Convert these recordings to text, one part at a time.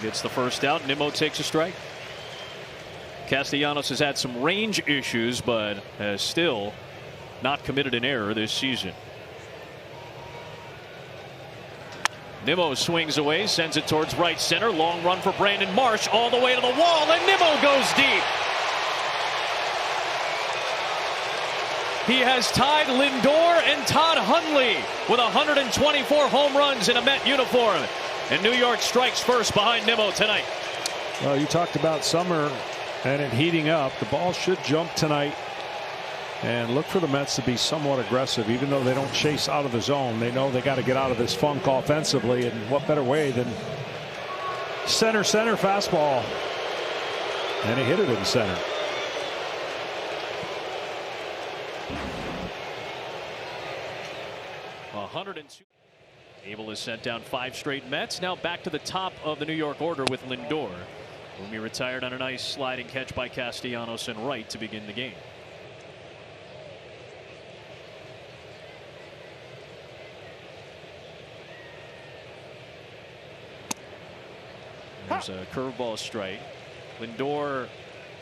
Gets the first out. Nimmo takes a strike. Castellanos has had some range issues, but has still not committed an error this season. Nimmo swings away, sends it towards right center. Long run for Brandon Marsh all the way to the wall, and Nimmo goes deep. He has tied Lindor and Todd Hundley with 124 home runs in a Met uniform. And New York strikes first behind Nimmo tonight. Well, you talked about summer and it heating up. The ball should jump tonight. And look for the Mets to be somewhat aggressive, even though they don't chase out of the zone. They know they got to get out of this funk offensively, and what better way than center fastball. And he hit it in center. Abel has sent down 5 straight Mets. Now back to the top of the New York order with Lindor, whom he retired on a nice sliding catch by Castellanos and right to begin the game. There's a curveball strike. Lindor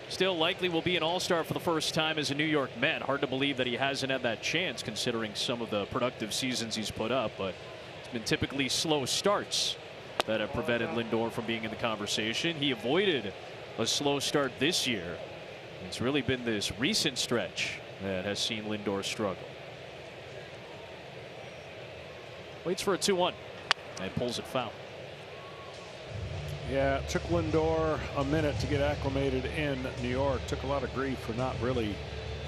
still likely will be an all-star for the first time as a New York Met. Hard to believe that he hasn't had that chance considering some of the productive seasons he's put up, but it's been typically slow starts that have prevented Lindor from being in the conversation. He avoided a slow start this year. It's really been this recent stretch that has seen Lindor struggle. Waits for a 2-1 and pulls it foul. Yeah, it took Lindor a minute to get acclimated in New York. Took a lot of grief for not really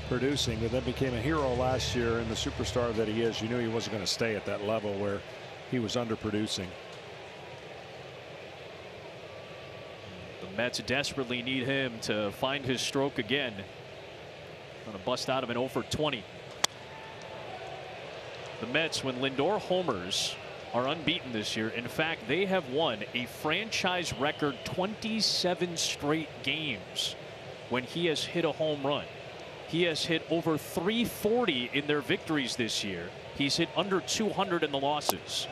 producing, but then became a hero last year, and the superstar that he is, you knew he wasn't going to stay at that level where he was underproducing. The Mets desperately need him to find his stroke again. Going to bust out of an 0 for 20. The Mets, when Lindor homers, are unbeaten this year. In fact, they have won a franchise record 27 straight games when he has hit a home run. He has hit over 340 in their victories this year. He's hit under 200 in the losses.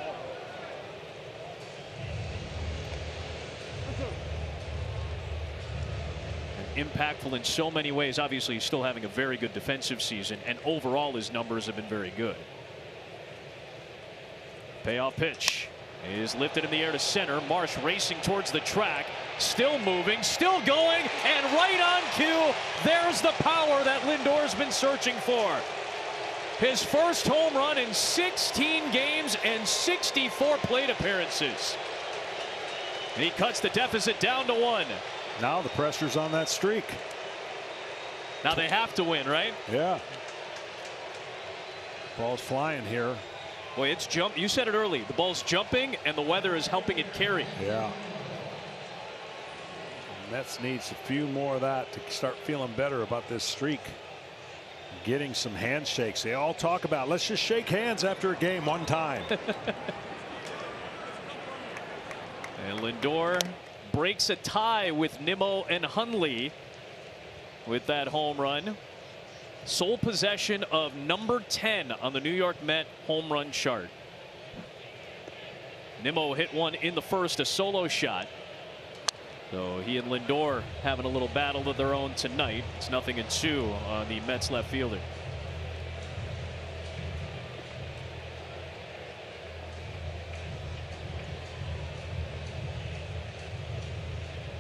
And impactful in so many ways. Obviously, he's still having a very good defensive season, and overall his numbers have been very good. Payoff pitch is lifted in the air to center. Marsh racing towards the track, still moving, still going, and right on cue, there's the power that Lindor's been searching for. His first home run in 16 games and 64 plate appearances. And he cuts the deficit down to 1. Now the pressure's on that streak. Now they have to win, right? Yeah. Ball's flying here. Boy, it's jump. You said it early. The ball's jumping, and the weather is helping it carry. Yeah. Mets needs a few more of that to start feeling better about this streak. Getting some handshakes. They all talk about, let's just shake hands after a game one time. And Lindor breaks a tie with Nimmo and Hundley with that home run. Sole possession of number 10 on the New York Met home run chart. Nimmo hit one in the first, a solo shot. So he and Lindor having a little battle of their own tonight. It's 0-2 on the Mets left fielder.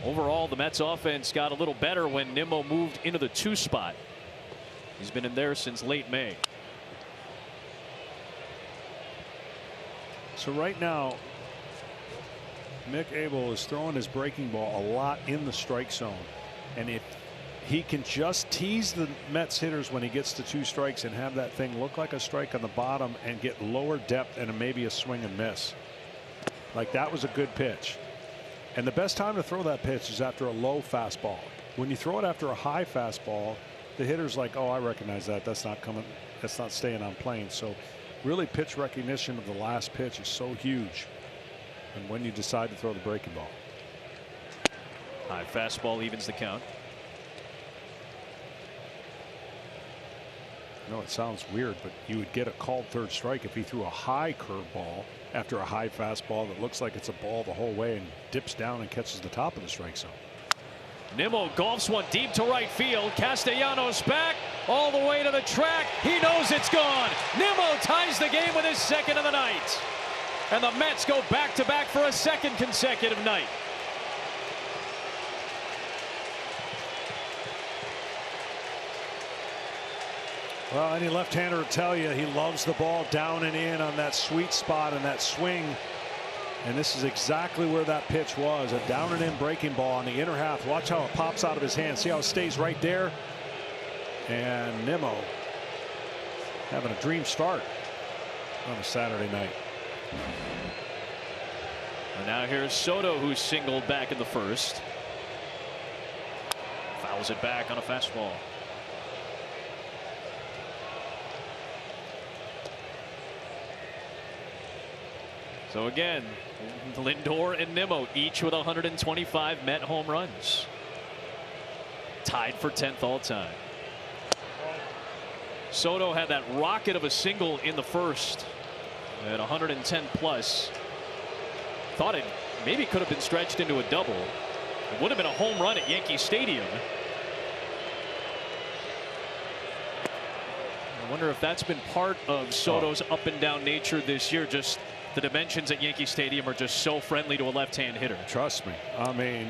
Overall, the Mets offense got a little better when Nimmo moved into the 2 spot. He's been in there since late May. So right now, Mick Abel is throwing his breaking ball a lot in the strike zone. And if he can just tease the Mets hitters when he gets to 2 strikes and have that thing look like a strike on the bottom and get lower depth and maybe a swing and miss. Like that was a good pitch. And the best time to throw that pitch is after a low fastball. When you throw it after a high fastball, the hitter's like, oh, I recognize that. That's not coming. That's not staying on plane. So really pitch recognition of the last pitch is so huge. And when you decide to throw the breaking ball. High fastball evens the count. No, it sounds weird, but you would get a called 3rd strike if he threw a high curveball after a high fastball that looks like it's a ball the whole way and dips down and catches the top of the strike zone. Nimmo golfs one deep to right field. Castellanos back all the way to the track. He knows it's gone. Nimmo ties the game with his second of the night. And the Mets go back-to-back for a second consecutive night. Well, any left-hander will tell you he loves the ball down and in on that sweet spot and that swing. And this is exactly where that pitch was, a down and in breaking ball on the inner half. Watch how it pops out of his hand. See how it stays right there. And Nimmo having a dream start on a Saturday night. And now here's Soto, who singled back in the first. Fouls it back on a fastball. So again, Lindor and Nimmo each with 125 Met home runs. Tied for 10th all time. Soto had that rocket of a single in the first at 110 plus. Thought it maybe could have been stretched into a double. It would have been a home run at Yankee Stadium. I wonder if that's been part of Soto's up and down nature this year. Just the dimensions at Yankee Stadium are just so friendly to a left-hand hitter. Trust me. I mean,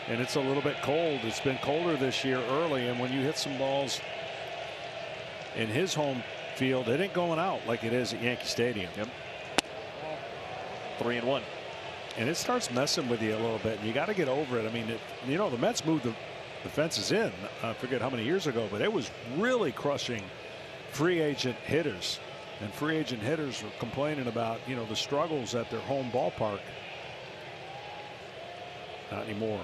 and it's a little bit cold. It's been colder this year early, and when you hit some balls in his home field, it ain't going out like it is at Yankee Stadium. Yep. 3-1. And it starts messing with you a little bit, and you got to get over it. I mean, you know, the Mets moved the fences in. I forget how many years ago, but it was really crushing free agent hitters. And free agent hitters were complaining about, you know, the struggles at their home ballpark. Not anymore.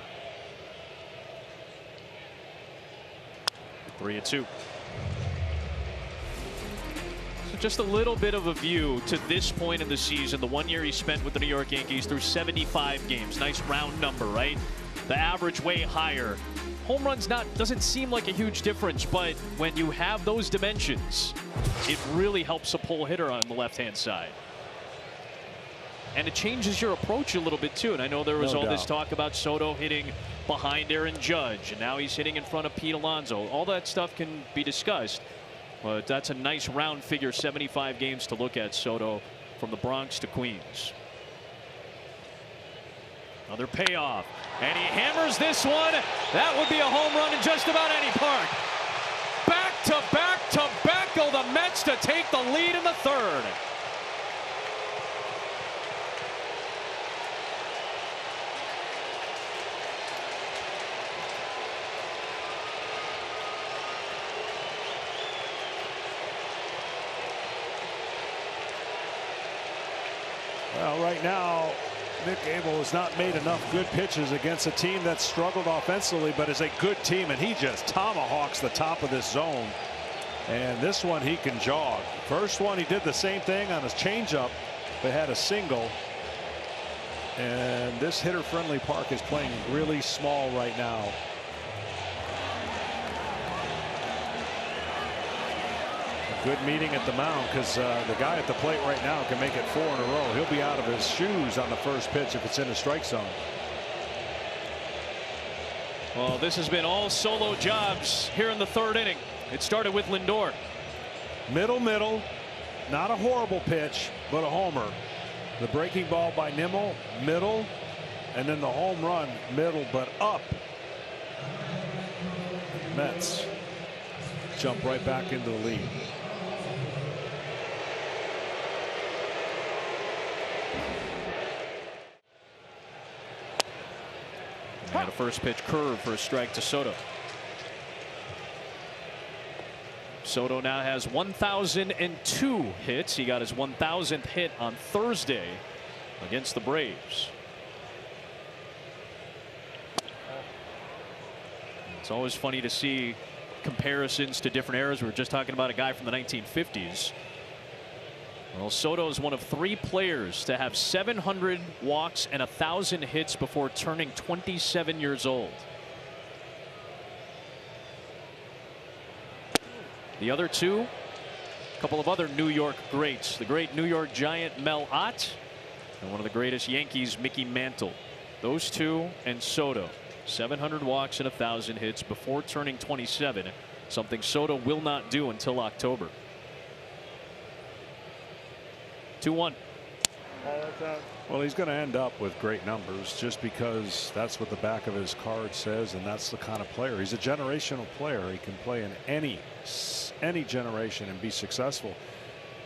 3-2. So just a little bit of a view to this point in the season. The 1 year he spent with the New York Yankees through 75 games. Nice round number, right? The average way higher. Home runs doesn't seem like a huge difference, but when you have those dimensions, it really helps a pull hitter on the left-hand side. And it changes your approach a little bit too. And I know there was all this talk about Soto hitting behind Aaron Judge, and now he's hitting in front of Pete Alonso. All that stuff can be discussed, but that's a nice round figure, 75 games to look at Soto from the Bronx to Queens. Another payoff, and he hammers this one. That would be a home run in just about any park. Back to back to back go the Mets to take the lead in the third. Well, right now, Mick Abel has not made enough good pitches against a team that's struggled offensively, but is a good team, and he just tomahawks the top of this zone. And this one he can jog. First one he did the same thing on his changeup, but had a single. And this hitter-friendly park is playing really small right now. Good meeting at the mound, because the guy at the plate right now can make it 4 in a row. He'll be out of his shoes on the first pitch if it's in the strike zone. Well, this has been all solo jobs here in the third inning. It started with Lindor. Middle. Not a horrible pitch, but a homer. The breaking ball by Nimmo, middle, and then the home run, middle, but up. Mets jump right back into the lead. And a first pitch curve for a strike to Soto. Soto now has 1,002 hits. He got his 1,000th hit on Thursday against the Braves. It's always funny to see comparisons to different eras. We were just talking about a guy from the 1950s. Well, Soto is one of 3 players to have 700 walks and 1,000 hits before turning 27 years old. The other 2, a couple of other New York greats. The great New York Giant Mel Ott and one of the greatest Yankees, Mickey Mantle. Those two and Soto. 700 walks and 1,000 hits before turning 27. Something Soto will not do until October. 2-1. Well, he's going to end up with great numbers just because that's what the back of his card says, and that's the kind of player. He's a generational player. He can play in any generation and be successful.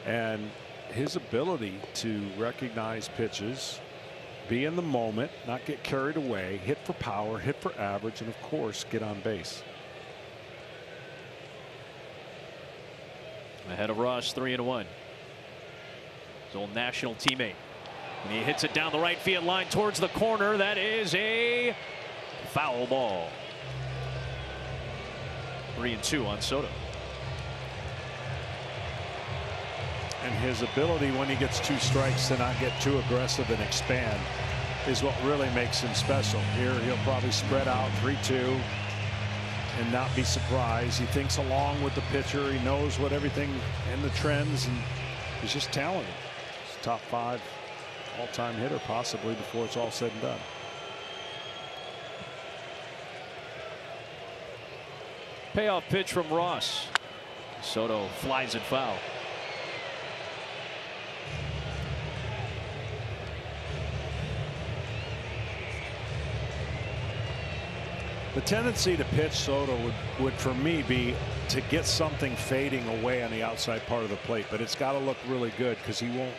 And his ability to recognize pitches, be in the moment, not get carried away, hit for power, hit for average, and of course get on base. Ahead of Ross, 3-1. His old national teammate. And he hits it down the right field line towards the corner. That is a foul ball. 3-2 on Soto. And his ability when he gets 2 strikes to not get too aggressive and expand is what really makes him special. Here he'll probably spread out 3-2 and not be surprised. He thinks along with the pitcher. He knows what everything in the trends, and he's just talented. He's top 5 all-time hitter possibly before it's all said and done. Payoff pitch from Ross. Soto flies it foul. The tendency to pitch Soto would for me be to get something fading away on the outside part of the plate, but it's got to look really good because he won't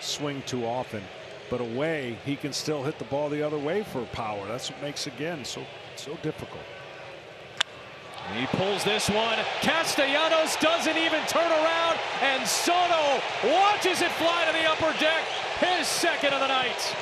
swing too often. But away, he can still hit the ball the other way for power. That's what makes, again, so difficult. He pulls this one. Castellanos doesn't even turn around, and Soto watches it fly to the upper deck. His second of the night.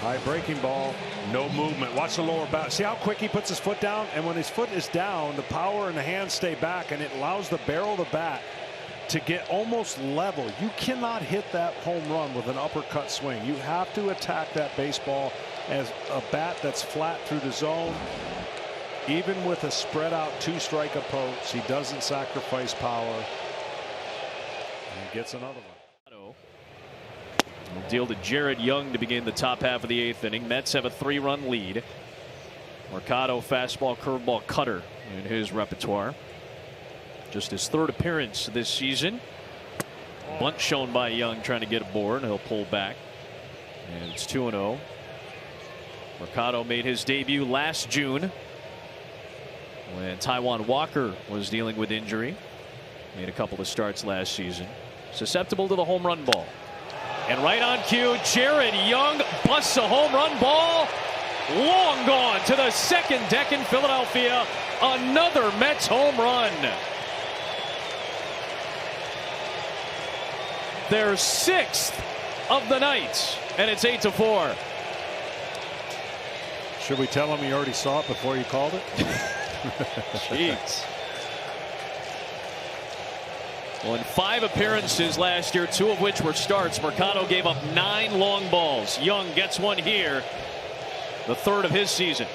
High breaking ball, no movement. Watch the lower back. See how quick he puts his foot down? And when his foot is down, the power and the hands stay back, and it allows the barrel of the bat to get almost level. You cannot hit that home run with an uppercut swing. You have to attack that baseball as a bat that's flat through the zone. Even with a spread out 2-strike approach, he doesn't sacrifice power. And he gets another one. We'll deal to Jared Young to begin the top half of the 8th inning. Mets have a 3-run lead. Mercado fastball, curveball, cutter in his repertoire. Just his 3rd appearance this season. Bunt shown by Young trying to get aboard. He'll pull back. And it's 2-0. Mercado made his debut last June when Taijuan Walker was dealing with injury. Made a couple of starts last season. Susceptible to the home run ball. And right on cue, Jared Young busts a home run ball. Long gone to the second deck in Philadelphia. Another Mets home run. Their 6th of the night, and it's 8-4. Should we tell him he already saw it before you called it? Jeez. Well, in 5 appearances last year, 2 of which were starts, Mercado gave up 9 long balls. Young gets one here, the 3rd of his season.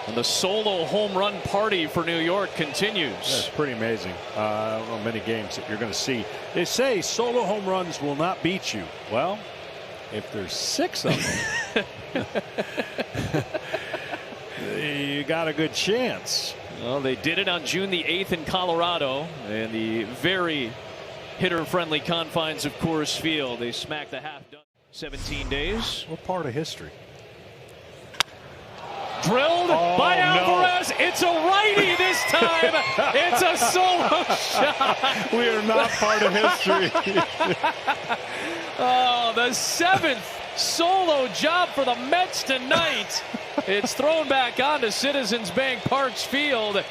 And the solo home run party for New York continues. That's pretty amazing. I don't know many games that you're going to see. They say solo home runs will not beat you. Well, if there's 6 of them, you got a good chance. Well, they did it on June the 8th in Colorado, and the very hitter-friendly confines of Coors Field. They smacked the half-done. 17 days. What part of history? Drilled by Alvarez. No. It's a righty this time. It's a solo shot. We are not part of history. Oh, the 7th solo job for the Mets tonight. It's thrown back onto Citizens Bank Park's field.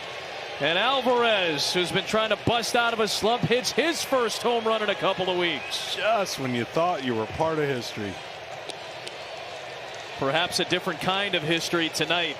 And Alvarez, who's been trying to bust out of a slump, hits his first home run in a couple of weeks. Just when you thought you were part of history. Perhaps a different kind of history tonight